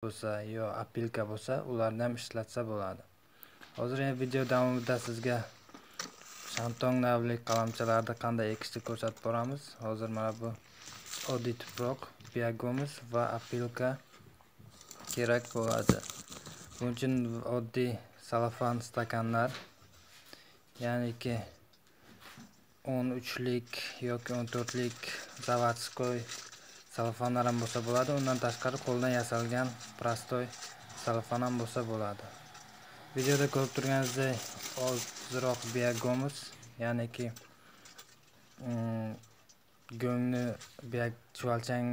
bo'lsa yo apilka bo'lsa, ularni ham ishlatsa bo'ladi. Hozir yana video davomida sizga Shantung navli qalamchalarni qanday ekishni ko'rsatib boramiz. Hozir mana bu oddiy tuproq, biagomis va apilka kerak bo'ladi. Buning uchun oddiy salafan stakanlar, ya'niki 13lik yoki 14lik zavodskoy salafanlar ham bo'lsa bo'ladi. Undan tashqari qo'ldan yasalgan prostoy salafan ham bo'lsa bo'ladi. Videoda ko'rib turganingizdek ozroq biagomis, ya'niki go'ngni chuvalchang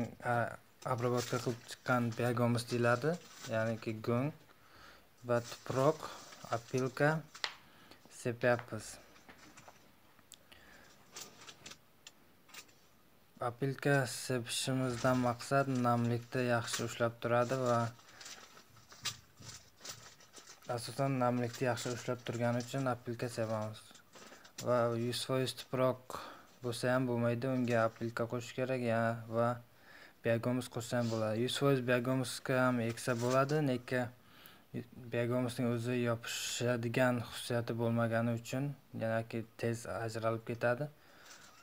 обработка qilib chiqqan biagomis deyiladi, ya'niki go'ng va tuproq, apilka sepyapmiz. Apilka sepishimizdan maqsad namlikni yaxshi ushlab turadi va asosan namlikni yaxshi ushlab turgani uchun apilka sepamiz. Va 100% tuproq bo'lsa ham bo'lmaydi, unga apilka qo'shish kerak va biagomis qo'shsa ham bo'ladi. 100% biagomisga ham eksa bo'ladi, lekin biagomisning o'zi yopishadigan xususiyati bo'lmagani uchun, ya'ni tez ajralib ketadi.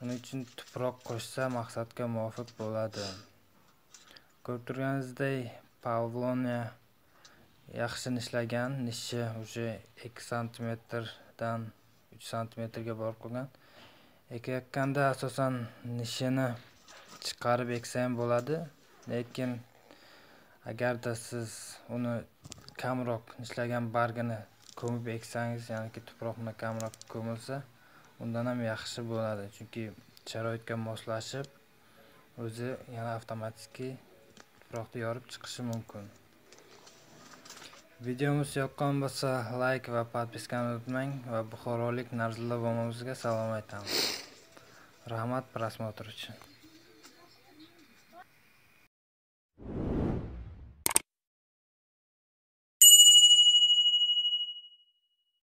Uning uchun tuproq qo'shsa maqsadga muvofiq bo'ladi. Ko'rib turganingizdek, Pavlonia yaxshi nishlagan, nishi o'sha 2 cm dan 3 cm ga borib qolgan. Ekayotganda asosan nishini chiqarib eksa ham bo'ladi, lekin agarda siz uni kamroq nishlagan bargini ko'mib eksangiz, ya'ni tuproqni kamroq ko'milsa, undan ham yaxshi bo'ladi, chunki sharoitga moslashib o'zi yana avtomatik tuproqni yorib chiqishi mumkin. Videomiz yoqqan bo'lsa, like va podpiskani unutmang va buxorolik Narzullo momamizga salom aytamiz. Rahmat prosmotr uchun.